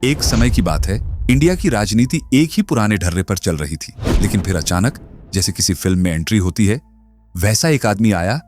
एक समय की बात है, इंडिया की राजनीति एक ही पुराने ढर्रे पर चल रही थी, लेकिन फिर अचानक जैसे किसी फिल्म में एंट्री होती है, वैसा एक आदमी आया।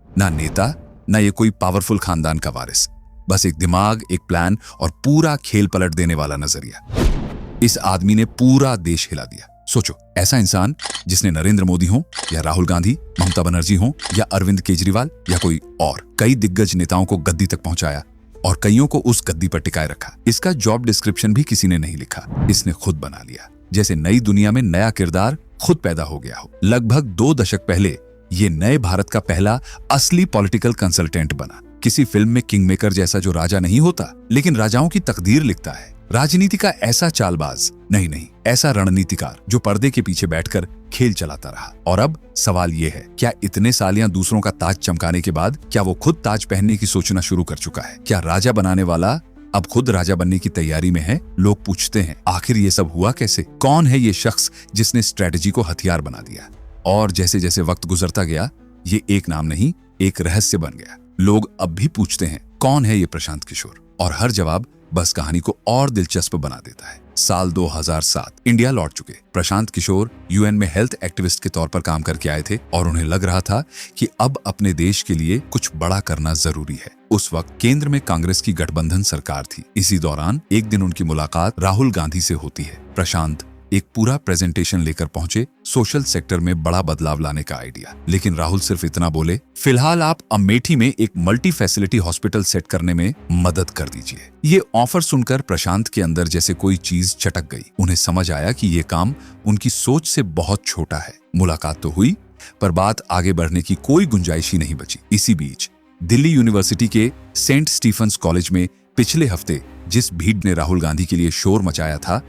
ना नेता, ना ये कोई पावरफुल खानदान का वारिस, बस एक दिमाग, एक प्लान और पूरा खेल पलट देने वाला नजरिया। इस आदमी ने पूरा देश हिला दिया। सोचो, ऐसा इंसान जिसने नरेंद्र मोदी हो या राहुल गांधी, ममता बनर्जी हो या अरविंद केजरीवाल या कोई और, कई दिग्गज नेताओं को गद्दी तक पहुंचाया और कईयों को उस गद्दी पर टिकाए रखा। इसका जॉब डिस्क्रिप्शन भी किसी ने नहीं लिखा, इसने खुद बना लिया, जैसे नई दुनिया में नया किरदार खुद पैदा हो गया हो। लगभग 2 दशक पहले ये नए भारत का पहला असली पॉलिटिकल कंसल्टेंट बना। किसी फिल्म में किंग मेकर जैसा जो राजा नहीं होता, लेकिन राजाओं की तकदीर लिखता है। राजनीति का ऐसा चालबाज नहीं, ऐसा रणनीतिकार जो पर्दे के पीछे बैठकर खेल चलाता रहा। और अब सवाल ये है, क्या इतने सालियां दूसरों का ताज चमकाने के बाद क्या वो खुद ताज पहनने की सोचना शुरू कर चुका है? क्या राजा बनाने वाला अब खुद राजा बनने की तैयारी में है? लोग पूछते हैं, आखिर ये सब हुआ कैसे? कौन है ये शख्स जिसने स्ट्रेटजी को हथियार बना दिया? और जैसे जैसे वक्त गुजरता गया, ये एक नाम नहीं, एक रहस्य बन गया। लोग अब भी पूछते हैं, कौन है ये प्रशांत किशोर? और हर जवाब बस कहानी को और दिलचस्प बना देता है। साल 2007 इंडिया लौट चुके प्रशांत किशोर यूएन में हेल्थ एक्टिविस्ट के तौर पर काम करके आए थे और उन्हें लग रहा था कि अब अपने देश के लिए कुछ बड़ा करना जरूरी है। उस वक्त केंद्र में कांग्रेस की गठबंधन सरकार थी। इसी दौरान एक दिन उनकी मुलाकात राहुल गांधी से होती है। प्रशांत एक पूरा प्रेजेंटेशन लेकर पहुंचे, सोशल सेक्टर में बड़ा बदलाव लाने का आइडिया। लेकिन राहुल सिर्फ इतना बोले, फिलहाल आप अमेठी में एक मल्टी फैसिलिटी हॉस्पिटल सेट करने में मदद कर दीजिए। ये ऑफर सुनकर प्रशांत के अंदर जैसे कोई चीज चटक गई। उन्हें समझ आया कि ये काम उनकी सोच से बहुत छोटा है। मुलाकात तो हुई, पर बात आगे बढ़ने की कोई गुंजाइश ही नहीं बची। इसी बीच दिल्ली यूनिवर्सिटी के सेंट स्टीफेंस कॉलेज में पिछले हफ्ते जिस भीड़ ने राहुल गांधी के लिए शोर मचाया था,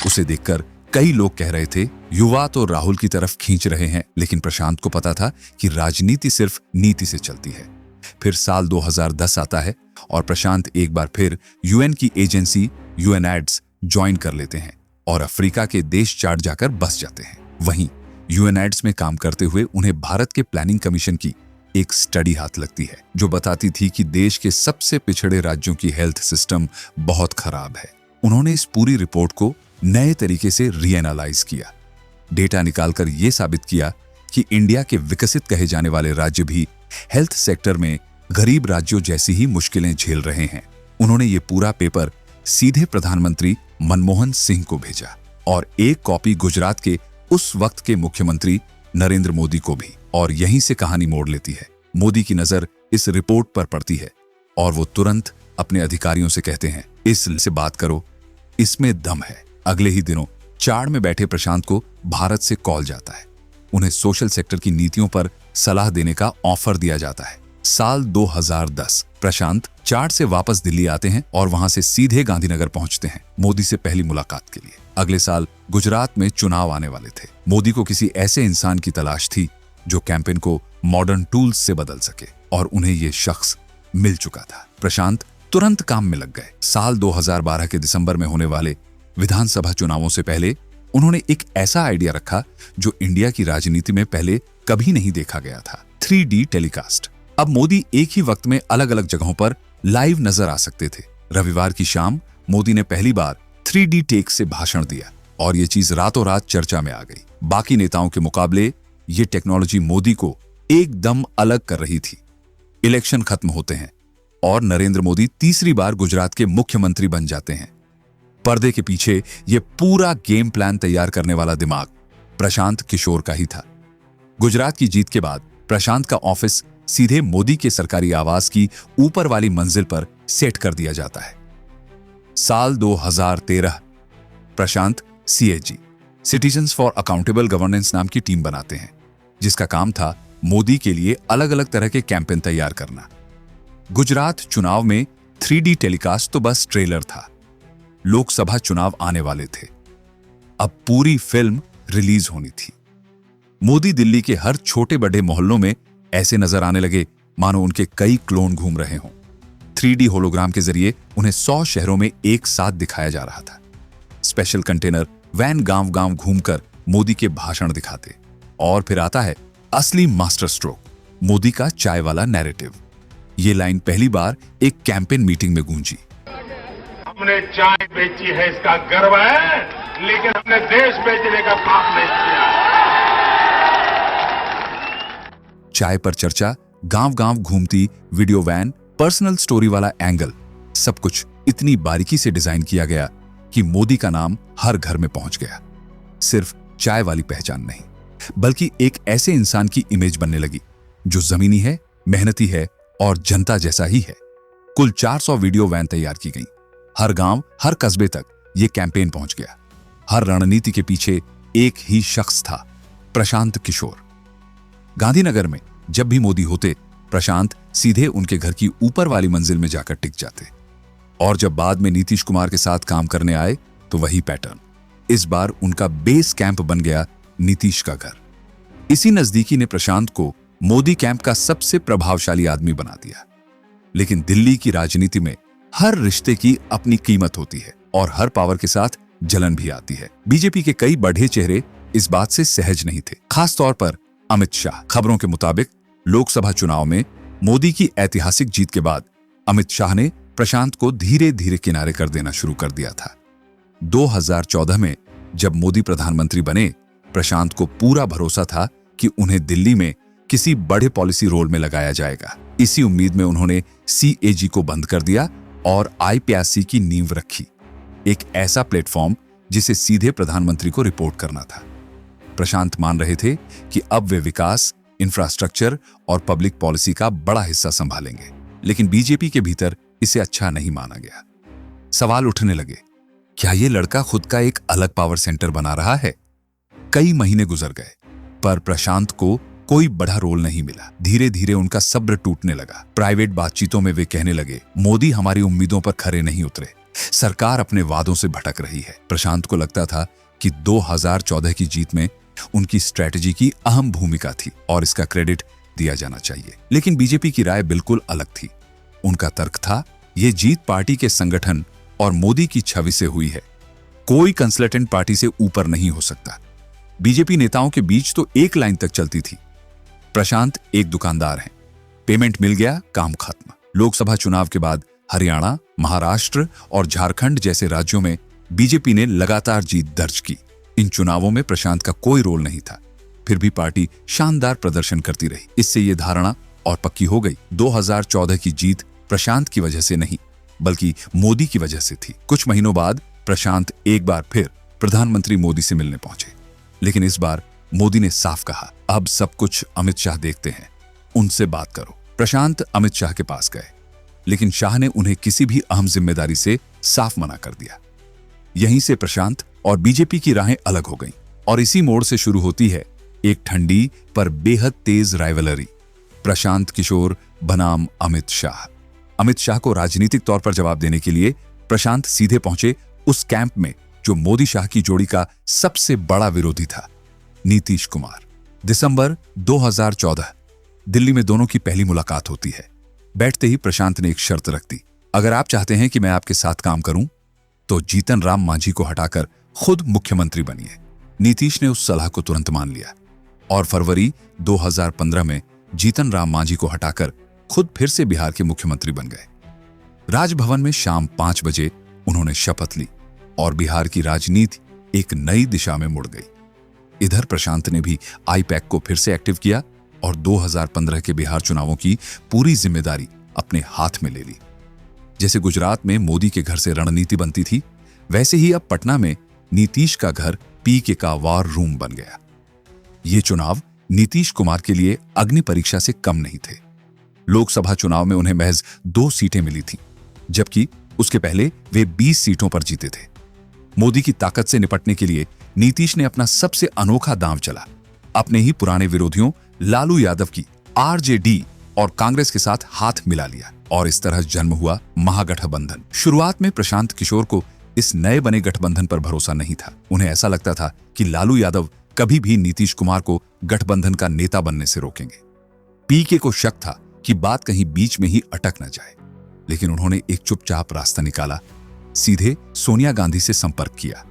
उसे देखकर कई लोग कह रहे थे, युवा तो राहुल की तरफ खींच रहे हैं। लेकिन प्रशांत को पता था कि राजनीति सिर्फ नीति से चलती है। फिर साल 2010 आता है और प्रशांत एक बार फिर यूएन की एजेंसी यूएनएड्स ज्वाइन कर लेते हैं और अफ्रीका के देश चार्ट जाकर बस जाते हैं। वहीं यूएनएड्स में काम करते हुए उन्हें भारत के प्लानिंग कमीशन की एक स्टडी हाथ लगती है, जो बताती थी कि देश के सबसे पिछड़े राज्यों की हेल्थ सिस्टम बहुत खराब है। उन्होंने इस पूरी रिपोर्ट को नए तरीके से रीएनालाइज किया, डेटा निकालकर यह साबित किया कि इंडिया के विकसित कहे जाने वाले राज्य भी हेल्थ सेक्टर में गरीब राज्यों जैसी ही मुश्किलें झेल रहे हैं। उन्होंने ये पूरा पेपर सीधे प्रधानमंत्री मनमोहन सिंह को भेजा और एक कॉपी गुजरात के उस वक्त के मुख्यमंत्री नरेंद्र मोदी को भी। और यहीं से कहानी मोड़ लेती है। मोदी की नजर इस रिपोर्ट पर पड़ती है और वो तुरंत अपने अधिकारियों से कहते हैं, इससे बात करो, इसमें दम है। अगले ही दिनों चार्ट में बैठे प्रशांत को भारत से कॉल जाता है। उन्हें सोशल सेक्टर की नीतियों पर सलाह देने का ऑफर दिया जाता है। साल 2010 प्रशांत चार्ट से वापस दिल्ली आते हैं और वहां से सीधे गांधीनगर पहुंचते हैं मोदी से पहली मुलाकात के लिए। अगले साल गुजरात में चुनाव आने वाले थे। मोदी को किसी ऐसे इंसान की तलाश थी जो कैंपेन को मॉडर्न टूल्स से बदल सके, और उन्हें यह शख्स मिल चुका था। प्रशांत तुरंत काम में लग गए। साल 2012 के दिसंबर में होने वाले विधानसभा चुनावों से पहले उन्होंने एक ऐसा आइडिया रखा जो इंडिया की राजनीति में पहले कभी नहीं देखा गया था, 3D टेलीकास्ट। अब मोदी एक ही वक्त में अलग अलग जगहों पर लाइव नजर आ सकते थे। रविवार की शाम मोदी ने पहली बार 3D टेक से भाषण दिया और ये चीज रातों रात चर्चा में आ गई। बाकी नेताओं के मुकाबले ये टेक्नोलॉजी मोदी को एकदम अलग कर रही थी। इलेक्शन खत्म होते हैं और नरेंद्र मोदी तीसरी बार गुजरात के मुख्यमंत्री बन जाते हैं। पर्दे के पीछे ये पूरा गेम प्लान तैयार करने वाला दिमाग प्रशांत किशोर का ही था। गुजरात की जीत के बाद प्रशांत का ऑफिस सीधे मोदी के सरकारी आवास की ऊपर वाली मंजिल पर सेट कर दिया जाता है। साल 2013 प्रशांत CAG citizens for accountable governance नाम की टीम बनाते हैं, जिसका काम था मोदी के लिए अलग अलग तरह के कैंपेन तैयार करना। गुजरात चुनाव में 3D टेलीकास्ट तो बस ट्रेलर था। लोकसभा चुनाव आने वाले थे। अब पूरी फिल्म रिलीज होनी थी। मोदी दिल्ली के हर छोटे बड़े मोहल्लों में ऐसे नजर आने लगे मानो उनके कई क्लोन घूम रहे हों। 3D होलोग्राम के जरिए उन्हें 100 शहरों में एक साथ दिखाया जा रहा था। स्पेशल कंटेनर वैन गांव गांव घूमकर मोदी के भाषण दिखाते। और फिर आता है असली मास्टर स्ट्रोक, मोदी का चाय वाला नैरेटिव। ये लाइन पहली बार एक कैंपेन मीटिंग में गूंजी। हमने चाय बेची है इसका गर्व है, लेकिन हमने देश बेचने का पाप नहीं किया। चाय पर चर्चा, गांव-गांव घूमती वीडियो वैन, पर्सनल स्टोरी वाला एंगल, सब कुछ इतनी बारीकी से डिजाइन किया गया कि मोदी का नाम हर घर में पहुंच गया। सिर्फ चाय वाली पहचान नहीं, बल्कि एक ऐसे इंसान की इमेज बनने लगी जो जमीनी है, मेहनती है और जनता जैसा ही है। कुल 400 वीडियो वैन तैयार की गई। हर गांव, हर कस्बे तक यह कैंपेन पहुंच गया। हर रणनीति के पीछे एक ही शख्स था, प्रशांत किशोर। गांधीनगर में जब भी मोदी होते, प्रशांत सीधे उनके घर की ऊपर वाली मंजिल में जाकर टिक जाते। और जब बाद में नीतीश कुमार के साथ काम करने आए तो वही पैटर्न। इस बार उनका बेस कैंप बन गया नीतीश का घर। इसी नजदीकी ने प्रशांत को मोदी कैंप का सबसे प्रभावशाली आदमी बना दिया। लेकिन दिल्ली की राजनीति में हर रिश्ते की अपनी कीमत होती है और हर पावर के साथ जलन भी आती है। बीजेपी के कई बढ़े चेहरे इस बात से सहज नहीं थे, खास तौर पर अमित शाह। खबरों के मुताबिक लोकसभा चुनाव में मोदी की ऐतिहासिक जीत के बाद अमित शाह ने प्रशांत को धीरे धीरे किनारे कर देना शुरू कर दिया था। 2014 में जब मोदी प्रधानमंत्री बने, प्रशांत को पूरा भरोसा था कि उन्हें दिल्ली में किसी बड़े पॉलिसी रोल में लगाया जाएगा। इसी उम्मीद में उन्होंने CAG को बंद कर दिया और IPAC की नींव रखी, एक ऐसा प्लेटफॉर्म जिसे सीधे प्रधानमंत्री को रिपोर्ट करना था। प्रशांत मान रहे थे कि अब वे विकास, इंफ्रास्ट्रक्चर और पब्लिक पॉलिसी का बड़ा हिस्सा संभालेंगे, लेकिन बीजेपी के भीतर इसे अच्छा नहीं माना गया। सवाल उठने लगे, क्या ये लड़का खुद का एक अलग पावर सेंटर बना रहा है? कई महीने गुजर गए, पर प्रशांत को कोई बड़ा रोल नहीं मिला। धीरे धीरे उनका सब्र टूटने लगा। प्राइवेट बातचीतों में वे कहने लगे, मोदी हमारी उम्मीदों पर खरे नहीं उतरे, सरकार अपने वादों से भटक रही है। प्रशांत को लगता था कि 2014 की जीत में उनकी स्ट्रैटेजी की अहम भूमिका थी और इसका क्रेडिट दिया जाना चाहिए। लेकिन बीजेपी की राय बिल्कुल अलग थी। उनका तर्क था, यह जीत पार्टी के संगठन और मोदी की छवि से हुई है। कोई कंसल्टेंट पार्टी से ऊपर नहीं हो सकता। बीजेपी नेताओं के बीच तो एक लाइन तक चलती थी, प्रशांत एक दुकानदार हैं, पेमेंट मिल गया, काम खत्म। लोकसभा चुनाव के बाद हरियाणा, महाराष्ट्र और झारखंड जैसे राज्यों में बीजेपी ने लगातार जीत दर्ज की। इन चुनावों में प्रशांत का कोई रोल नहीं था, फिर भी पार्टी शानदार प्रदर्शन करती रही। इससे यह धारणा और पक्की हो गई, 2014 की जीत प्रशांत की वजह से नहीं, बल्कि मोदी की वजह से थी। कुछ महीनों बाद प्रशांत एक बार फिर प्रधानमंत्री मोदी से मिलने पहुंचे, लेकिन इस बार मोदी ने साफ कहा, अब सब कुछ अमित शाह देखते हैं, उनसे बात करो। प्रशांत अमित शाह के पास गए, लेकिन शाह ने उन्हें किसी भी अहम जिम्मेदारी से साफ मना कर दिया। यहीं से प्रशांत और बीजेपी की राहें अलग हो गईं और इसी मोड़ से शुरू होती है एक ठंडी पर बेहद तेज राइवलरी, प्रशांत किशोर बनाम अमित शाह। अमित शाह को राजनीतिक तौर पर जवाब देने के लिए प्रशांत सीधे पहुंचे उस कैंप में जो मोदी शाह की जोड़ी का सबसे बड़ा विरोधी था, नीतीश कुमार। दिसंबर 2014 दिल्ली में दोनों की पहली मुलाकात होती है। बैठते ही प्रशांत ने एक शर्त रख दी, अगर आप चाहते हैं कि मैं आपके साथ काम करूं तो जीतन राम मांझी को हटाकर खुद मुख्यमंत्री बनिए। नीतीश ने उस सलाह को तुरंत मान लिया और फरवरी 2015 में जीतन राम मांझी को हटाकर खुद फिर से बिहार के मुख्यमंत्री बन गए। राजभवन में शाम 5 बजे उन्होंने शपथ ली और बिहार की राजनीति एक नई दिशा में मुड़ गई। इधर प्रशांत ने भी IPAC को फिर से एक्टिव किया और 2015 के बिहार चुनावों की पूरी जिम्मेदारी अपने हाथ में ले ली। जैसे गुजरात में मोदी के घर से रणनीति बनती थी, वैसे ही अब पटना में नीतीश का घर PK का वार रूम बन गया। ये चुनाव नीतीश कुमार के लिए अग्नि परीक्षा से कम नहीं थे। लोकसभा चुनाव में उन्हें महज 2 सीटें मिली थीं, जबकि उसके पहले वे 20 सीटों पर जीते थे। मोदी की ताकत से निपटने के लिए नीतीश ने अपना सबसे अनोखा दांव चला। अपने ही पुराने विरोधियों लालू यादव की RJD और कांग्रेस के साथ हाथ मिला लिया और इस तरह जन्म हुआ महागठबंधन। शुरुआत में प्रशांत किशोर को इस नए बने गठबंधन पर भरोसा नहीं था। उन्हें ऐसा लगता था कि लालू यादव कभी भी नीतीश कुमार को गठबंधन का नेता बनने से रोकेंगे। PK को शक था कि बात कहीं बीच में ही अटक न जाए, लेकिन उन्होंने एक चुपचाप रास्ता निकाला, सीधे सोनिया गांधी से संपर्क किया।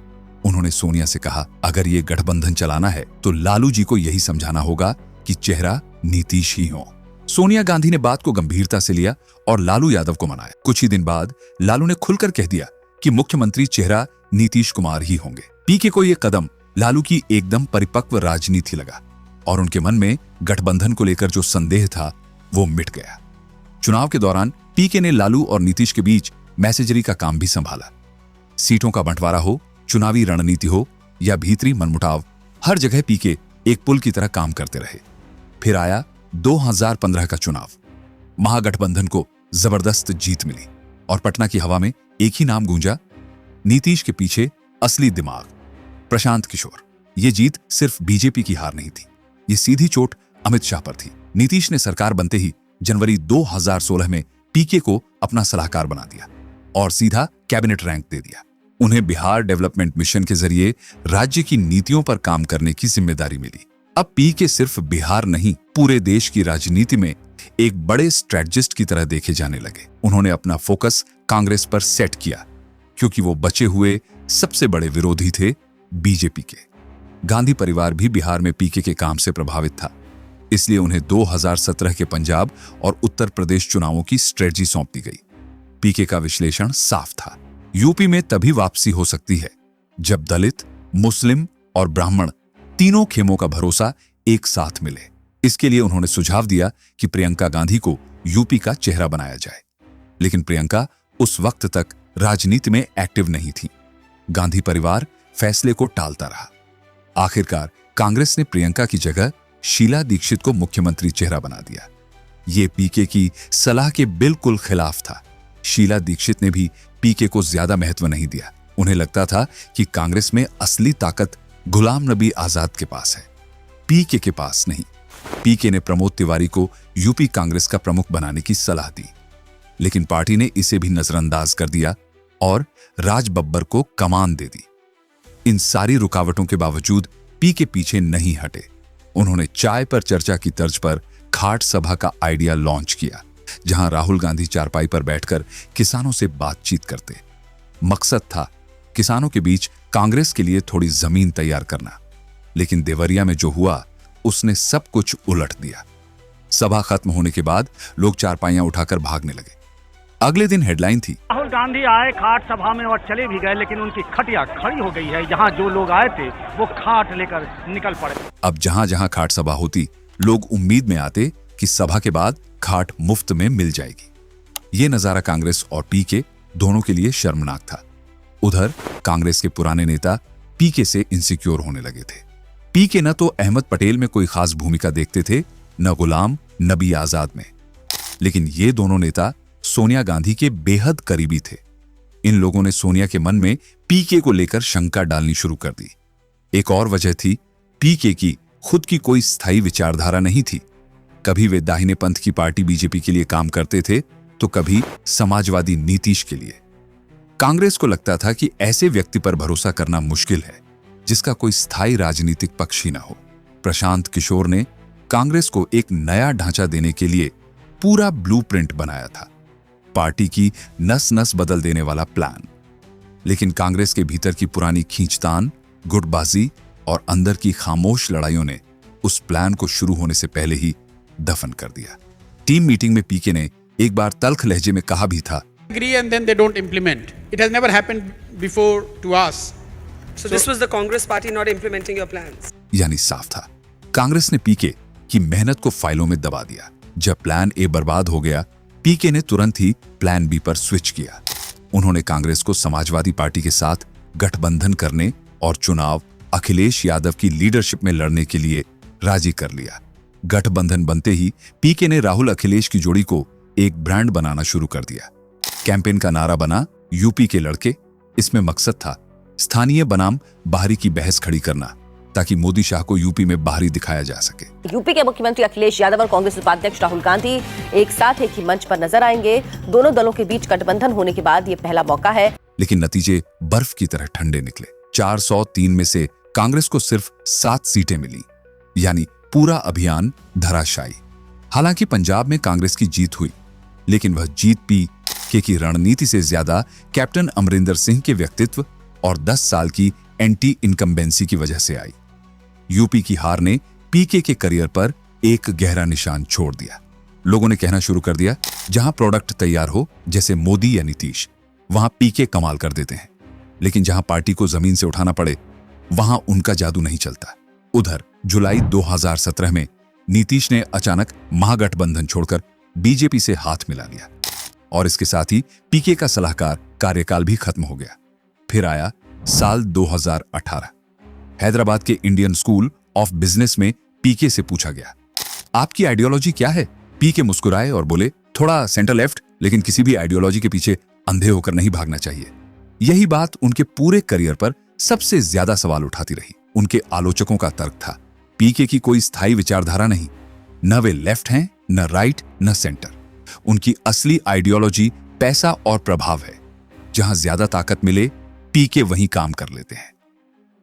उन्होंने सोनिया से कहा, अगर ये गठबंधन चलाना है तो लालू जी को यही समझाना होगा कि चेहरा नीतीश ही हो। सोनिया गांधी ने बात को गंभीरता से लिया और लालू यादव को मनाया। कुछ ही दिन बाद लालू ने खुलकर कह दिया कि मुख्यमंत्री चेहरा नीतीश कुमार ही होंगे। पीके को यह कदम लालू की एकदम परिपक्व राजनीति लगा और उनके मन में गठबंधन को लेकर जो संदेह था वो मिट गया। चुनाव के दौरान पीके ने लालू और नीतीश के बीच मैसेजरी का काम भी संभाला। सीटों का बंटवारा हो, चुनावी रणनीति हो या भीतरी मनमुटाव, हर जगह पीके एक पुल की तरह काम करते रहे। फिर आया 2015 का चुनाव। महागठबंधन को जबरदस्त जीत मिली और पटना की हवा में एक ही नाम गूंजा, नीतीश के पीछे असली दिमाग प्रशांत किशोर। ये जीत सिर्फ बीजेपी की हार नहीं थी, ये सीधी चोट अमित शाह पर थी। नीतीश ने सरकार बनते ही जनवरी 2016 में पीके को अपना सलाहकार बना दिया और सीधा कैबिनेट रैंक दे दिया। उन्हें बिहार डेवलपमेंट मिशन के जरिए राज्य की नीतियों पर काम करने की जिम्मेदारी मिली। अब पीके सिर्फ बिहार नहीं, पूरे देश की राजनीति में एक बड़े स्ट्रेटजिस्ट की तरह देखे जाने लगे। उन्होंने अपना फोकस कांग्रेस पर सेट किया क्योंकि वो बचे हुए सबसे बड़े विरोधी थे बीजेपी के। गांधी परिवार भी बिहार में पीके के काम से प्रभावित था, इसलिए उन्हें 2017 के पंजाब और उत्तर प्रदेश चुनावों की स्ट्रेटजी सौंप दी गई। पीके का विश्लेषण साफ था, यूपी में तभी वापसी हो सकती है जब दलित, मुस्लिम और ब्राह्मण तीनों खेमों का भरोसा एक साथ मिले। इसके लिए उन्होंने सुझाव दिया कि प्रियंका गांधी को यूपी का चेहरा बनाया जाए, लेकिन प्रियंका उस वक्त तक राजनीति में एक्टिव नहीं थी। गांधी परिवार फैसले को टालता रहा। आखिरकार कांग्रेस ने प्रियंका की जगह शीला दीक्षित को मुख्यमंत्री चेहरा बना दिया। ये पीके की सलाह के बिल्कुल खिलाफ था। शीला दीक्षित ने भी पीके को ज्यादा महत्व नहीं दिया। उन्हें लगता था कि कांग्रेस में असली ताकत गुलाम नबी आजाद के पास है, पीके के पास नहीं। पीके ने प्रमोद तिवारी को यूपी कांग्रेस का प्रमुख बनाने की सलाह दी, लेकिन पार्टी ने इसे भी नजरअंदाज कर दिया और राज बब्बर को कमान दे दी। इन सारी रुकावटों के बावजूद पीके पीछे नहीं हटे। उन्होंने चाय पर चर्चा की तर्ज पर खाट सभा का आइडिया लॉन्च किया, जहां राहुल गांधी चारपाई पर बैठकर किसानों से बातचीत करते। मकसद था किसानों के बीच कांग्रेस के लिए थोड़ी जमीन तैयार करना। लेकिन देवरिया में जो हुआ उसने सब कुछ उलट दिया। सभा खत्म होने के बाद लोग चारपाइयां उठाकर भागने लगे। अगले दिन हेडलाइन थी, राहुल गांधी आए खाट सभा में और चले भी गए, लेकिन उनकी खटिया खड़ी हो गई है। यहाँ जो लोग आए थे वो खाट लेकर निकल पड़े। अब जहां जहां खाट सभा होती, लोग उम्मीद में आते कि सभा के बाद खाट मुफ्त में मिल जाएगी। ये नजारा कांग्रेस और पीके दोनों के लिए शर्मनाक था। उधर कांग्रेस के पुराने नेता पीके से इनसिक्योर होने लगे थे। पीके न तो अहमद पटेल में कोई खास भूमिका देखते थे, न गुलाम नबी आजाद में, लेकिन ये दोनों नेता सोनिया गांधी के बेहद करीबी थे। इन लोगों ने सोनिया के मन में पीके को लेकर शंका डालनी शुरू कर दी। एक और वजह थी, पीके की खुद की कोई स्थायी विचारधारा नहीं थी। कभी वे दाहिने पंथ की पार्टी बीजेपी के लिए काम करते थे, तो कभी समाजवादी नीतीश के लिए। कांग्रेस को लगता था कि ऐसे व्यक्ति पर भरोसा करना मुश्किल है जिसका कोई स्थायी राजनीतिक पक्ष ही न हो। प्रशांत किशोर ने कांग्रेस को एक नया ढांचा देने के लिए पूरा ब्लूप्रिंट बनाया था, पार्टी की नस नस बदल देने वाला प्लान। लेकिन कांग्रेस के भीतर की पुरानी खींचतान, गुटबाजी और अंदर की खामोश लड़ाइयों ने उस प्लान को शुरू होने से पहले ही दफन कर दिया। टीम मीटिंग में पीके ने एक बार तल्ख लहजे में कहा भी था, agree and then they don't implement. It has never happened before to us. So this was the Congress party not implementing your plans. यानी साफ था, कांग्रेस ने पीके की मेहनत को फाइलों में दबा दिया। जब प्लान ए बर्बाद हो गया, पीके ने तुरंत ही प्लान बी पर स्विच किया। उन्होंने कांग्रेस को समाजवादी पार्टी के साथ गठबंधन करने और चुनाव अखिलेश यादव की लीडरशिप में लड़ने के लिए राजी कर लिया। गठबंधन बनते ही पीके ने राहुल अखिलेश की जोड़ी को एक ब्रांड बनाना शुरू कर दिया। कैंपेन का नारा बना, यूपी के लड़के। इसमें मकसद था स्थानीय बनाम बाहरी की बहस खड़ी करना, ताकि मोदी शाह को यूपी में बाहरी दिखाया जा सके। यूपी के मुख्यमंत्री अखिलेश यादव और कांग्रेस उपाध्यक्ष राहुल गांधी एक साथ एक ही मंच पर नजर आएंगे। दोनों दलों के बीच गठबंधन होने के बाद ये पहला मौका है। लेकिन नतीजे बर्फ की तरह ठंडे निकले। 403 में से कांग्रेस को सिर्फ 7 सीटें मिली, यानी पूरा अभियान धराशायी। हालांकि पंजाब में कांग्रेस की जीत हुई, लेकिन वह जीत पीके की रणनीति से ज्यादा कैप्टन अमरिंदर सिंह के व्यक्तित्व और 10 साल की एंटी इनकम्बेंसी की वजह से आई। यूपी की हार ने पीके के करियर पर एक गहरा निशान छोड़ दिया। लोगों ने कहना शुरू कर दिया, जहां प्रोडक्ट तैयार हो, जैसे मोदी या नीतीश, वहां पीके कमाल कर देते हैं, लेकिन जहां पार्टी को जमीन से उठाना पड़े वहां उनका जादू नहीं चलता। उधर जुलाई 2017 में नीतीश ने अचानक महागठबंधन छोड़कर बीजेपी से हाथ मिला लिया और इसके साथ ही पीके का सलाहकार कार्यकाल भी खत्म हो गया। फिर आया साल 2018। हैदराबाद के इंडियन स्कूल ऑफ बिजनेस में पीके से पूछा गया, आपकी आइडियोलॉजी क्या है? पीके मुस्कुराए और बोले, थोड़ा सेंटर लेफ्ट, लेकिन किसी भी आइडियोलॉजी के पीछे अंधे होकर नहीं भागना चाहिए। यही बात उनके पूरे करियर पर सबसे ज्यादा सवाल उठाती रही। उनके आलोचकों का तर्क था, पीके की कोई स्थायी विचारधारा नहीं, न वे लेफ्ट हैं, न राइट, न सेंटर। उनकी असली आइडियोलॉजी पैसा और प्रभाव है। जहां ज्यादा ताकत मिले पीके वहीं काम कर लेते हैं।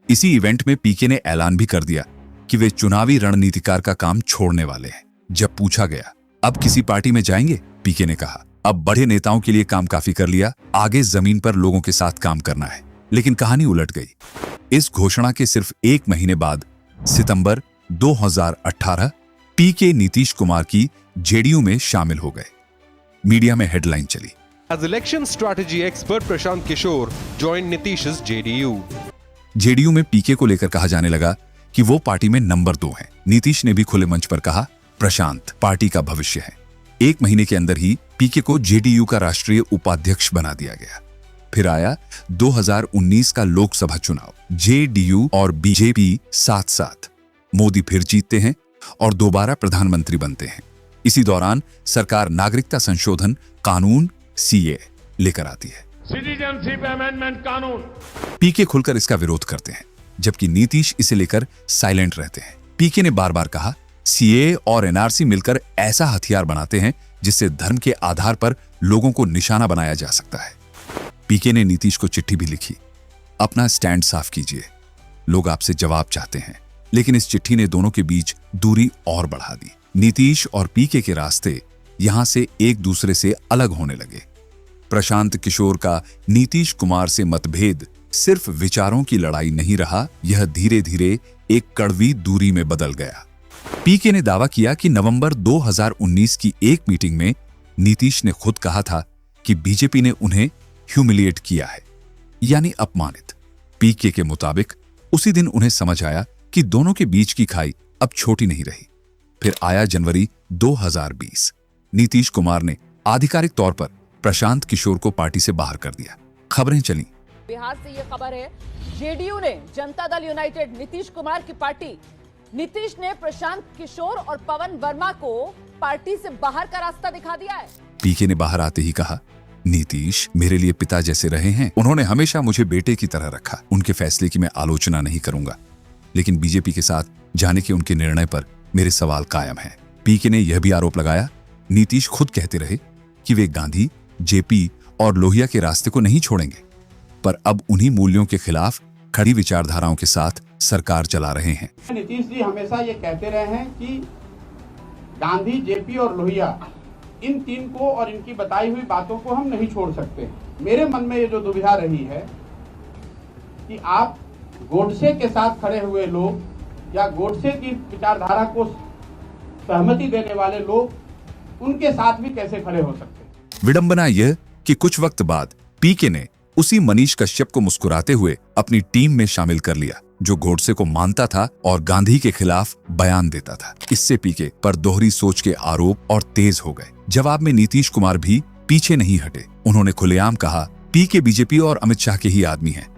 इसी इवेंट में पीके ने ऐलान भी कर दिया कि वे चुनावी रणनीतिकार का काम छोड़ने वाले हैं। जब पूछा गया, अब किसी पार्टी में जाएंगे? पीके ने कहा, अब बड़े नेताओं के लिए काम काफी कर लिया, आगे जमीन पर लोगों के साथ काम करना है। लेकिन कहानी उलट गई। इस घोषणा के सिर्फ 1 महीने बाद सितंबर 2018 पीके नीतीश कुमार की जेडीयू में शामिल हो गए। मीडिया में हेडलाइन चली, As election strategy expert Prashant Kishore joined Nitish's JDU. JDU में पीके को लेकर कहा जाने लगा कि वो पार्टी में नंबर 2 हैं। नीतीश ने भी खुले मंच पर कहा, प्रशांत पार्टी का भविष्य है। 1 महीने के अंदर ही पीके को जेडीयू का राष्ट्रीय उपाध्यक्ष बना दिया गया। फिर आया 2019 का लोकसभा चुनाव। जेडीयू और बीजेपी साथ साथ। मोदी फिर जीतते हैं और दोबारा प्रधानमंत्री बनते हैं। इसी दौरान सरकार नागरिकता संशोधन कानून सीए लेकर आती है। सिटीजनशिप अमेंडमेंट कानून। पीके खुलकर इसका विरोध करते हैं, जबकि नीतीश इसे लेकर साइलेंट रहते हैं। पीके ने बार बार कहा, सीए और एनआरसी मिलकर ऐसा हथियार बनाते हैं जिससे धर्म के आधार पर लोगों को निशाना बनाया जा सकता है। पीके ने नीतीश को चिट्ठी भी लिखी, अपना स्टैंड साफ कीजिए, लोग आपसे जवाब चाहते हैं। लेकिन इस चिट्ठी ने दोनों के बीच दूरी और बढ़ा दी। नीतीश और पीके के रास्ते यहां से एक दूसरे से अलग होने लगे। प्रशांत किशोर का नीतीश कुमार से मतभेद सिर्फ विचारों की लड़ाई नहीं रहा, यह धीरे धीरे एक कड़वी दूरी में बदल गया। पीके ने दावा किया कि नवंबर 2019 की एक मीटिंग में नीतीश ने खुद कहा था कि बीजेपी ने उन्हें ह्यूमिलिएट किया है, यानी अपमानित। पीके के मुताबिक उसी दिन उन्हें समझ आया कि दोनों के बीच की खाई अब छोटी नहीं रही। फिर आया जनवरी 2020। नीतीश कुमार ने आधिकारिक तौर पर प्रशांत किशोर को पार्टी से बाहर कर दिया। खबरें चली, बिहार से ये खबर है, जेडीयू ने जनता दल यूनाइटेड नीतीश कुमार की पार्टी, नीतीश ने प्रशांत किशोर और पवन वर्मा को पार्टी से बाहर का रास्ता दिखा दिया है। पीके ने बाहर आते ही कहा, नीतीश मेरे लिए पिता जैसे रहे हैं, उन्होंने हमेशा मुझे बेटे की तरह रखा। उनके फैसले की मैं आलोचना नहीं करूंगा, लेकिन बीजेपी के साथ जाने के उनके निर्णय पर मेरे सवाल कायम हैं। पीके ने यह भी आरोप लगाया, नीतीश खुद कहते रहे कि वे गांधी, जेपी और लोहिया के रास्ते को नहीं छोड़ेंगे, पर अब उन्हीं मूल्यों के खिलाफ खड़ी विचारधाराओं के साथ सरकार चला रहे हैं। नीतीश जी हमेशा ये कहते रहे हैं कि गांधी, जेपी और लोहिया, इन 3 को और इनकी बताई हुई बातों को हम नहीं छोड़ सकते। मेरे मन में ये जो दुविधा रही है कि आप गोडसे के साथ खड़े हुए लोग या गोडसे की विचारधारा को सहमति देने वाले लोग, उनके साथ भी कैसे खड़े हो सकते हैं। विडंबना यह कि कुछ वक्त बाद पीके ने उसी मनीष कश्यप को मुस्कुराते हुए अपनी टीम में शामिल कर लिया, जो गोडसे को मानता था और गांधी के खिलाफ बयान देता था। इससे पीके पर दोहरी सोच के आरोप और तेज हो गए। जवाब में नीतीश कुमार भी पीछे नहीं हटे। उन्होंने खुलेआम कहा, पीके बीजेपी और अमित शाह के ही आदमी हैं।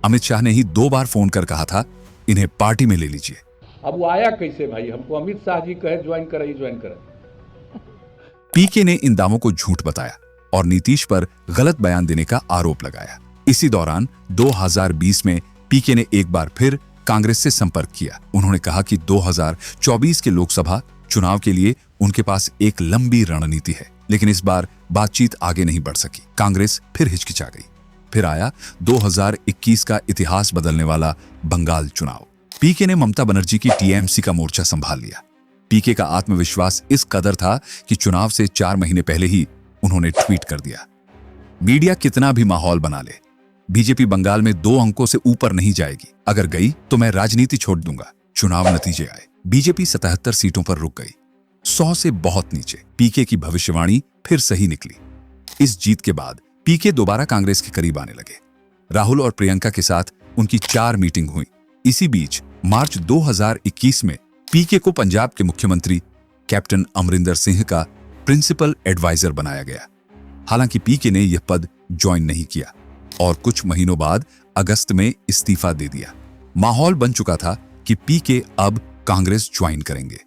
अमित शाह ने ही 2 बार फोन कर कहा था, इन्हें पार्टी में ले लीजिए। अब वो आया कैसे भाई? हमको अमित शाह जी कहे ज्वाइन करें। पीके ने इन दावों को झूठ बताया और नीतीश पर गलत बयान देने का आरोप लगाया। इसी दौरान 2020 में पीके ने एक बार फिर कांग्रेस से संपर्क किया। उन्होंने कहा कि 2024 के लोकसभा चुनाव के लिए उनके पास एक लंबी रणनीति है, लेकिन इस बार बातचीत आगे नहीं बढ़ सकी। कांग्रेस फिर हिचकिचा गई। फिर आया 2021 का इतिहास बदलने वाला बंगाल चुनाव। पीके ने ममता बनर्जी की टीएमसी का मोर्चा संभाल लिया। पीके का आत्मविश्वास इस कदर था कि चुनाव से 4 महीने पहले ही उन्होंने ट्वीट कर दिया, मीडिया कितना भी माहौल बना ले, बीजेपी बंगाल में 2 अंकों से ऊपर नहीं जाएगी। अगर गई तो मैं राजनीति छोड़ दूंगा। चुनाव नतीजे आए, बीजेपी 77 सीटों पर रुक गई, 100 से बहुत नीचे। पीके की भविष्यवाणी फिर सही निकली। इस जीत के बाद पीके दोबारा कांग्रेस के करीब आने लगे। राहुल और प्रियंका के साथ उनकी 4 मीटिंग हुई। इसी बीच मार्च 2021 में पीके को पंजाब के मुख्यमंत्री कैप्टन अमरिंदर सिंह का प्रिंसिपल एडवाइजर बनाया गया। हालांकि पीके ने यह पद ज्वाइन नहीं किया और कुछ महीनों बाद अगस्त में इस्तीफा दे दिया। माहौल बन चुका था कि पीके अब कांग्रेस ज्वाइन करेंगे।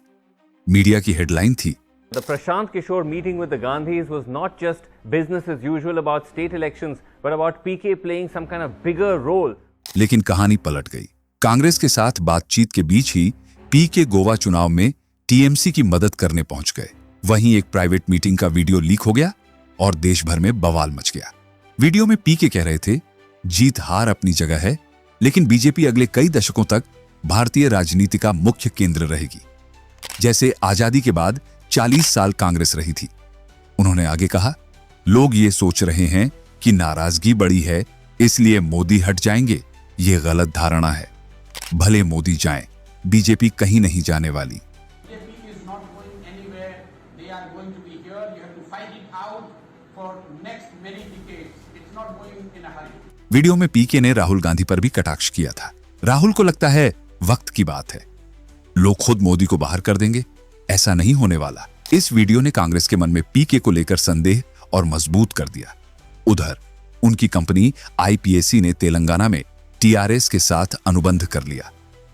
मीडिया की हेडलाइन थी, The Prashant Kishore meeting with the Gandhis was not just business as usual about state elections, but about PK playing some kind of bigger role. लेकिन कहानी पलट गई। कांग्रेस के साथ बातचीत के बीच ही पीके गोवा चुनाव में टीएमसी की मदद करने पहुंच गए। वहीं एक प्राइवेट मीटिंग का वीडियो लीक हो गया और देश भर में बवाल मच गया। वीडियो में पीके कह रहे थे, जीत हार अपनी जगह है, लेकिन बीजेपी अगले कई दशकों तक भारतीय राजनीति का मुख्य केंद्र रहेगी, जैसे आजादी के बाद 40 साल कांग्रेस रही थी। उन्होंने आगे कहा, लोग ये सोच रहे हैं कि नाराजगी बढ़ी है इसलिए मोदी हट जाएंगे। ये गलत धारणा है। भले मोदी जाएं, बीजेपी कहीं नहीं जाने वाली। वीडियो में पीके ने राहुल गांधी पर भी कटाक्ष किया था। राहुल को लगता है वक्त की बात है, लोग खुद मोदी को बाहर कर देंगे। ऐसा नहीं होने वाला। इस वीडियो ने कांग्रेस के मन में पीके को लेकर संदेह और मजबूत कर दिया। उधर उनकी कंपनी आईपीएसी ने तेलंगाना में टीआरएस के साथ अनुबंध कर लिया,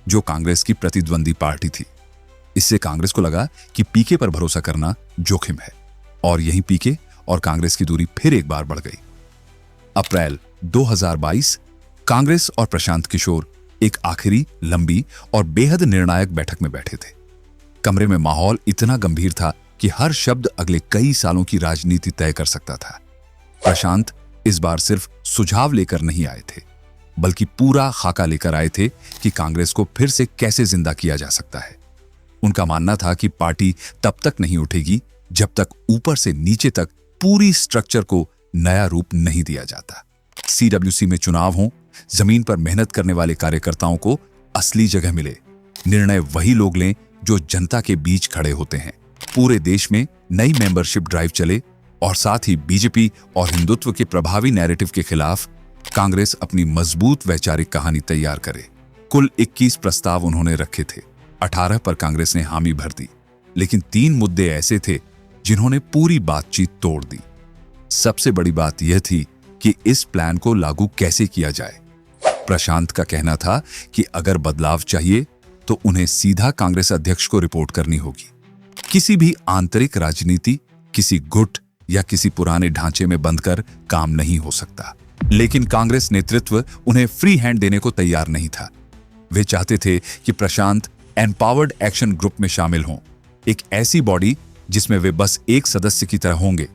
जो कांग्रेस की प्रतिद्वंदी पार्टी थी। इससे कांग्रेस को लगा कि पीके पर भरोसा करना जोखिम है और यहीं पीके और कांग्रेस की दूरी फिर एक बार बढ़ गई। अप्रैल 2022 कांग्रेस और प्रशांत किशोर एक आखिरी, लंबी और बेहद निर्णायक बैठक में बैठे थे। कमरे में माहौल इतना गंभीर था कि हर शब्द अगले कई सालों की राजनीति तय कर सकता था। प्रशांत इस बार सिर्फ सुझाव लेकर नहीं आए थे, बल्कि पूरा खाका लेकर आए थे कि कांग्रेस को फिर से कैसे जिंदा किया जा सकता है। उनका मानना था कि पार्टी तब तक नहीं उठेगी जब तक ऊपर से नीचे तक पूरी स्ट्रक्चर को नया रूप नहीं दिया जाता। सीडब्ल्यूसी में चुनाव हो, जमीन पर मेहनत करने वाले कार्यकर्ताओं को असली जगह मिले। निर्णय वही लोग लें जो जनता के बीच खड़े होते हैं। पूरे देश में नई मेंबरशिप ड्राइव चले और साथ ही बीजेपी और हिंदुत्व के प्रभावी नैरेटिव के खिलाफ कांग्रेस अपनी मजबूत वैचारिक कहानी तैयार करे। कुल 21 प्रस्ताव उन्होंने रखे थे। 18 पर कांग्रेस ने हामी भर दी, लेकिन 3 मुद्दे ऐसे थे जिन्होंने पूरी बातचीत तोड़ दी। सबसे बड़ी बात यह थी कि इस प्लान को लागू कैसे किया जाए। प्रशांत का कहना था कि अगर बदलाव चाहिए तो उन्हें सीधा कांग्रेस अध्यक्ष को रिपोर्ट करनी होगी। किसी भी आंतरिक राजनीति किसी गुट या किसी पुराने ढांचे में बंधकर काम नहीं हो सकता। लेकिन कांग्रेस नेतृत्व उन्हें फ्री हैंड देने को तैयार नहीं था। वे चाहते थे कि प्रशांत एम्पावर्ड एक्शन ग्रुप में शामिल हों, एक ऐसी बॉडी जिसमें वे बस एक सदस्य की तरह होंगे,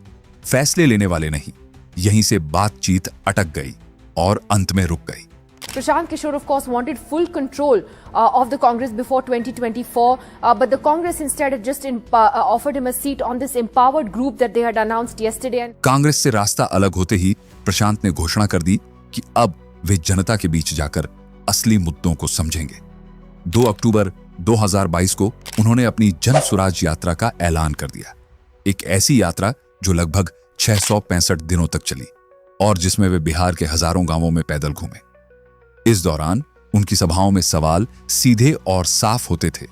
फैसले लेने वाले नहीं। यहीं से बातचीत अटक गई और अंत में रुक गई। Prashant Kishore, of course, wanted full control of the Congress before 2024, but the Congress instead had just offered him a seat on this empowered group that they had announced yesterday. Congress से रास्ता अलग होते ही प्रशांत ने घोषणा कर दी कि अब वे जनता के बीच जाकर असली मुद्दों को समझेंगे। 2 अक्टूबर 2022 को उन्होंने अपनी जन स्वराज यात्रा का ऐलान कर दिया, एक ऐसी यात्रा जो लगभग 665 दिनों तक चली और जिसमें वे बिहार के हजारों गांवों में पैदल घूमे। इस दौरान उनकी सभाओं में सवाल सीधे और साफ होते थे।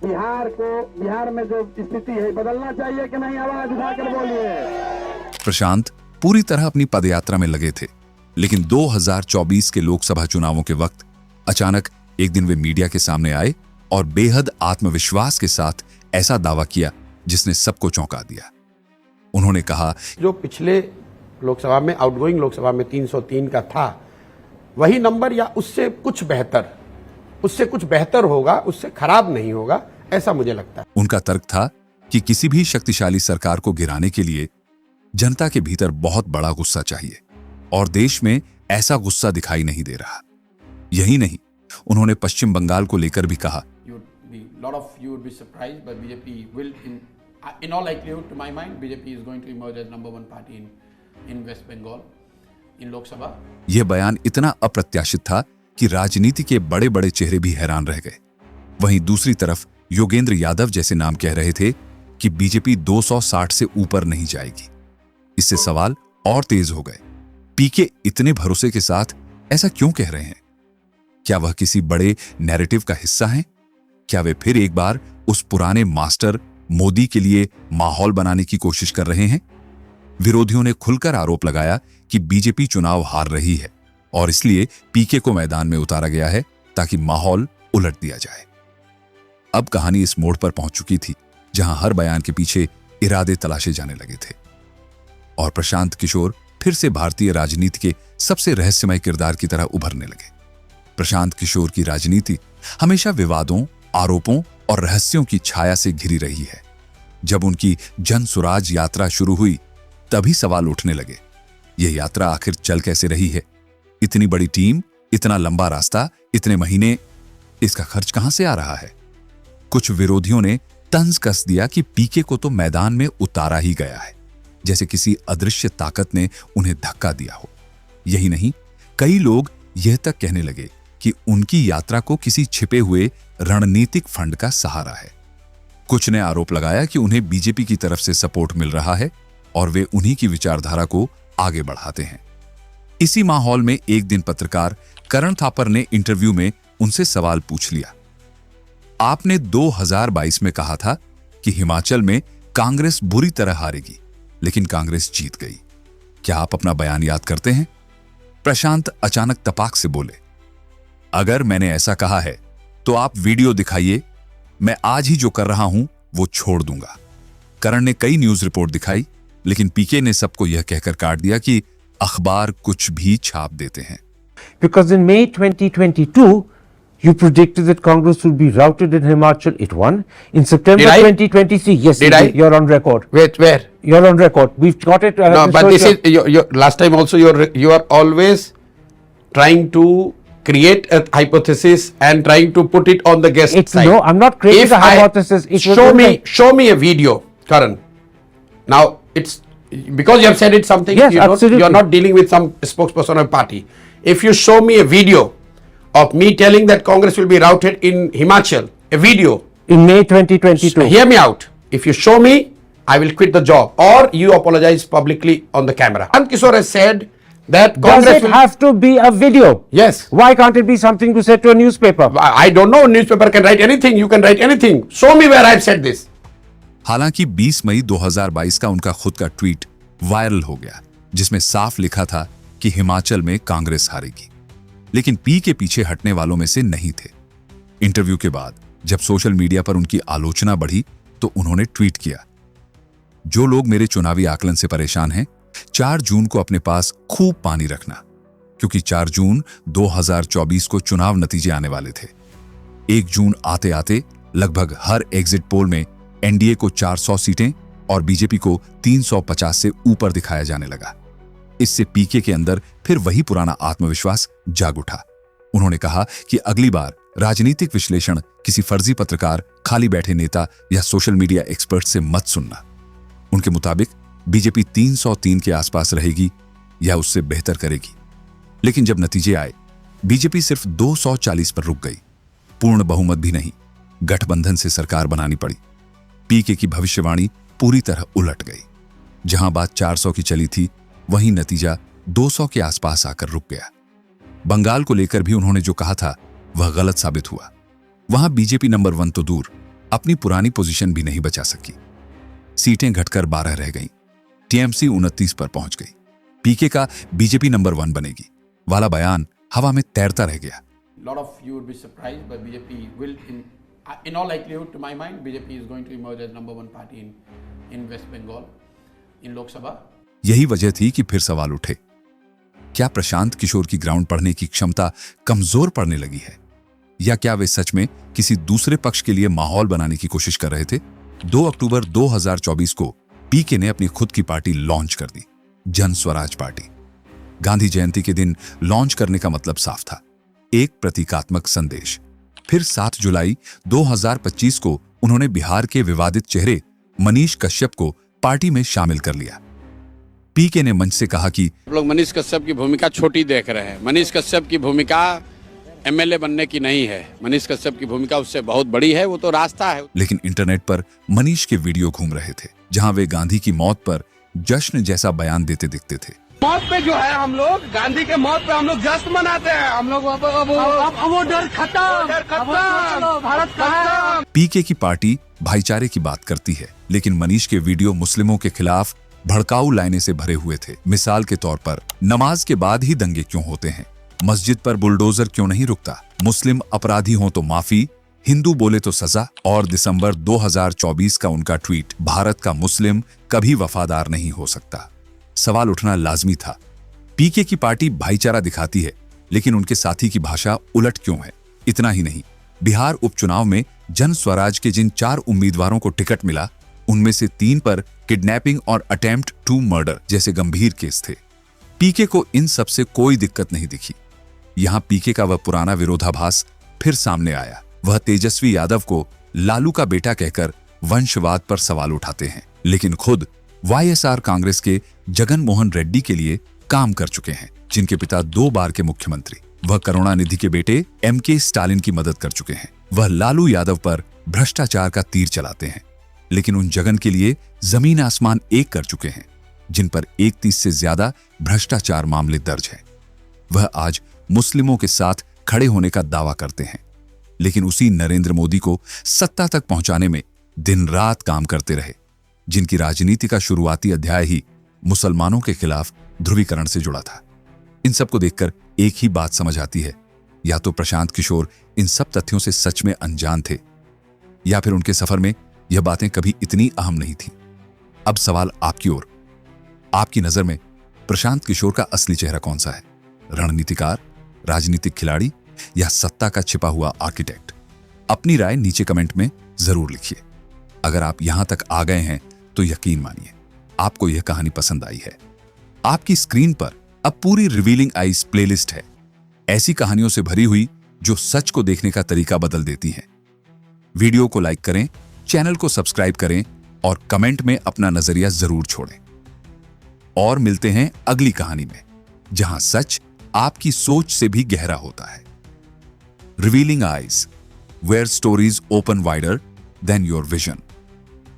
बिहार में जो स्थिति है बदलना चाहिए कि नहीं, आवाज उठाकर बोलिए। प्रशांत पूरी तरह अपनी पदयात्रा में लगे थे, लेकिन 2024 के लोकसभा चुनावों के वक्त अचानक एक दिन वे मीडिया के सामने आए और बेहद आत्मविश्वास के साथ ऐसा दावा किया जिसने सबको चौंका दिया। उन्होंने कहा, जो पिछले लोकसभा में, आउटगोइंग लोकसभा में 303 का था, वही नंबर या उससे कुछ बेहतर होगा, उससे खराब नहीं होगा, ऐसा मुझे लगता है। उनका तर्क था कि किसी भी शक्तिशाली सरकार को गिराने के लिए जनता के भीतर बहुत बड़ा गुस्सा चाहिए और देश में ऐसा गुस्सा दिखाई नहीं दे रहा। यही नहीं, उन्होंने पश्चिम बंगाल को लेकर भी कहा, in all likelihood, to my mind, BJP is going to emerge as number 1 party in West Bengal, in Lok Sabha. यह बयान इतना अप्रत्याशित था कि राजनीति के बड़े बड़े चेहरे भी हैरान रह गए। वहीं दूसरी तरफ योगेंद्र यादव जैसे नाम कह रहे थे कि बीजेपी 260 से ऊपर नहीं जाएगी। इससे सवाल और तेज हो गए। पीके इतने भरोसे के साथ ऐसा क्यों कह रहे हैं? क्या वह किसी बड़े नैरेटिव का हिस्सा हैं? क्या वे फिर एक बार उस पुराने मास्टर मोदी के लिए माहौल बनाने की कोशिश कर रहे हैं? विरोधियों ने खुलकर आरोप लगाया कि बीजेपी चुनाव हार रही है और इसलिए पीके को मैदान में उतारा गया है ताकि माहौल उलट दिया जाए। अब कहानी इस मोड़ पर पहुंच चुकी थी जहां हर बयान के पीछे इरादे तलाशे जाने लगे थे और प्रशांत किशोर फिर से भारतीय राजनीति के सबसे रहस्यमय किरदार की तरह उभरने लगे। प्रशांत किशोर की राजनीति हमेशा विवादों, आरोपों और रहस्यों की छाया से घिरी रही है। जब उनकी जन सुराज यात्रा शुरू हुई तभी सवाल उठने लगे, यह यात्रा आखिर चल कैसे रही है? इतनी बड़ी टीम, इतना लंबा रास्ता, इतने महीने, इसका खर्च कहां से आ रहा है? कुछ विरोधियों ने तंज कस दिया कि पीके को तो मैदान में उतारा ही गया है, जैसे किसी अदृश्य ताकत ने उन्हें धक्का दिया हो। यही नहीं, कई लोग यह तक कहने लगे कि उनकी यात्रा को किसी छिपे हुए रणनीतिक फंड का सहारा है। कुछ ने आरोप लगाया कि उन्हें बीजेपी की तरफ से सपोर्ट मिल रहा है और वे उन्हीं की विचारधारा को आगे बढ़ाते हैं। इसी माहौल में एक दिन पत्रकार करण थापर ने इंटरव्यू में उनसे सवाल पूछ लिया, आपने 2022 में कहा था कि हिमाचल में कांग्रेस बुरी तरह हारेगी, लेकिन कांग्रेस जीत गई। क्या आप अपना बयान याद करते हैं? प्रशांत अचानक तपाक से बोले, अगर मैंने ऐसा कहा है तो आप वीडियो दिखाइए, मैं आज ही जो कर रहा हूं वो छोड़ दूंगा। करण ने कई न्यूज रिपोर्ट दिखाई, लेकिन पीके ने सबको यह कहकर काट दिया कि अखबार कुछ भी छाप देते हैं। Because in May 2022, you predicted that Congress would be routed in Himachal. It won. In September 2023, yes, you're on record. Wait, where? You're on record. We've got it. No, but this is your last time also. You are always trying to create a hypothesis and trying to put it on the guest side. No, I'm not creating a hypothesis. Show me a video, Karan. Now it's because you have said it something. Yes, absolutely. You're not dealing with some spokesperson of a party. If you show me a video of me telling that Congress will be routed in Himachal, a video in May 2022. Hear me out. If you show me, I will quit the job, or you apologize publicly on the camera. Prashant Kishore has said that Congress will have to be a video. Yes. Why can't it be something to say to a newspaper? I don't know. Newspaper can write anything. You can write anything. Show me where I've said this. हालांकि 20 मई 2022 का उनका खुद का tweet viral हो गया, जिसमें साफ लिखा था कि हिमाचल में कांग्रेस हारेगी, लेकिन पी के पीछे हटने वालों में से नहीं थे। इंटरव्यू के बाद जब सोशल मीडिया पर उनकी आलोचना बढ़ी तो उन्होंने ट्वीट किया, जो लोग मेरे चुनावी आकलन से परेशान हैं, 4 जून को अपने पास खूब पानी रखना, क्योंकि 4 जून 2024 को चुनाव नतीजे आने वाले थे। 1 जून आते आते लगभग हर एग्जिट पोल में एनडीए को 400 सीटें और बीजेपी को 350 से ऊपर दिखाया जाने लगा। इससे पीके के अंदर फिर वही पुराना आत्मविश्वास जाग उठा। उन्होंने कहा कि अगली बार राजनीतिक विश्लेषण किसी फर्जी पत्रकार, खाली बैठे नेता या सोशल मीडिया एक्सपर्ट से मत सुनना। उनके मुताबिक बीजेपी 303 के आसपास रहेगी या उससे बेहतर करेगी। लेकिन जब नतीजे आए, बीजेपी सिर्फ 240 पर रुक गई। पूर्ण बहुमत भी नहीं, गठबंधन से सरकार बनानी पड़ी। पीके की भविष्यवाणी पूरी तरह उलट गई। जहां बात 400 की चली थी, वहीं नतीजा 200 के आसपास आकर रुक गया। बंगाल को लेकर भी उन्होंने जो कहा था वह गलत साबित हुआ। वहां बीजेपी नंबर 1 तो दूर, अपनी पुरानी पोजीशन भी नहीं बचा सकी। सीटें घटकर 12 रह गईं। टीएमसी 29 पर पहुंच गई। पीके का बीजेपी नंबर 1 बनेगी वाला बयान हवा में तैरता रह गया। Lot of you would be surprised, but BJP will, in all likelihood, to my mind, BJP is going to emerge as number 1 party in West Bengal, in Lok Sabha. यही वजह थी कि फिर सवाल उठे, क्या प्रशांत किशोर की ग्राउंड पढ़ने की क्षमता कमजोर पड़ने लगी है, या क्या वे सच में किसी दूसरे पक्ष के लिए माहौल बनाने की कोशिश कर रहे थे? 2 अक्टूबर 2024 को पीके ने अपनी खुद की पार्टी लॉन्च कर दी, जन स्वराज पार्टी। गांधी जयंती के दिन लॉन्च करने का मतलब साफ था, एक प्रतीकात्मक संदेश। फिर 7 जुलाई 2025 को उन्होंने बिहार के विवादित चेहरे मनीष कश्यप को पार्टी में शामिल कर लिया। पीके ने मंच से कहा कि लोग मनीष कश्यप की भूमिका छोटी देख रहे हैं। मनीष कश्यप की भूमिका एमएलए बनने की नहीं है। मनीष कश्यप की भूमिका उससे बहुत बड़ी है, वो तो रास्ता है। लेकिन इंटरनेट पर मनीष के वीडियो घूम रहे थे, जहां वे गांधी की मौत पर जश्न जैसा बयान देते दिखते थे। मौत पे जो है हम लोग, गांधी के मौत पे हम लोग जश्न मनाते हैं। हम लोग वो डर खत्म, भारत खत्म। पीके की पार्टी भाईचारे की बात करती है, लेकिन मनीष के वीडियो मुस्लिमों के खिलाफ भड़काऊ लाइनें से भरे हुए थे। मिसाल के तौर पर, नमाज के बाद ही दंगे क्यों होते हैं? मस्जिद पर बुलडोजर क्यों नहीं रुकता? मुस्लिम अपराधी हो तो माफी, हिंदू बोले तो सजा। और दिसंबर 2024 का उनका ट्वीट, भारत का मुस्लिम कभी वफादार नहीं हो सकता। सवाल उठना लाजमी था। पीके की पार्टी भाईचारा दिखाती है, लेकिन उनके साथी की भाषा उलट क्यों है? इतना ही नहीं, बिहार उपचुनाव में जन स्वराज के जिन 4 उम्मीदवारों को टिकट मिला, उनमें से 3 पर किडनैपिंग और अटेम्प्ट टू मर्डर जैसे गंभीर केस थे। पीके को इन सब से कोई दिक्कत नहीं दिखी। यहां पीके का वह पुराना विरोधाभास फिर सामने आया। वह तेजस्वी यादव को लालू का बेटा कहकर वंशवाद पर सवाल उठाते हैं, लेकिन खुद वाईएसआर कांग्रेस के जगन मोहन रेड्डी के लिए काम कर चुके हैं, जिनके पिता 2 बार के मुख्यमंत्री। वह करुणानिधि के बेटे एमके स्टालिन की मदद कर चुके हैं। वह लालू यादव पर भ्रष्टाचार का तीर चलाते हैं, लेकिन उन जगन के लिए जमीन आसमान एक कर चुके हैं, जिन पर 31 से ज्यादा भ्रष्टाचार मामले दर्ज हैं। वह आज मुस्लिमों के साथ खड़े होने का दावा करते हैं, लेकिन उसी नरेंद्र मोदी को सत्ता तक पहुंचाने में दिन रात काम करते रहे, जिनकी राजनीति का शुरुआती अध्याय ही मुसलमानों के खिलाफ ध्रुवीकरण से जुड़ा था। इन सब को देखकर एक ही बात समझ आती है, या तो प्रशांत किशोर इन सब तथ्यों से सच में अनजान थे, या फिर उनके सफर में यह बातें कभी इतनी अहम नहीं थी। अब सवाल आपकी ओर। आपकी नजर में प्रशांत किशोर का असली चेहरा कौन सा है? रणनीतिकार, राजनीतिक खिलाड़ी, या सत्ता का छिपा हुआ आर्किटेक्ट? अपनी राय नीचे कमेंट में जरूर लिखिए। अगर आप यहां तक आ गए हैं तो यकीन मानिए आपको यह कहानी पसंद आई है। आपकी स्क्रीन पर अब पूरी रिवीलिंग आइज प्लेलिस्ट है, ऐसी कहानियों से भरी हुई जो सच को देखने का तरीका बदल देती हैं। वीडियो को लाइक करें, चैनल को सब्सक्राइब करें और कमेंट में अपना नजरिया जरूर छोड़ें। और मिलते हैं अगली कहानी में, जहां सच आपकी सोच से भी गहरा होता है। Revealing eyes, where stories open wider than your vision.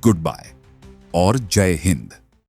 Goodbye और जय हिंद।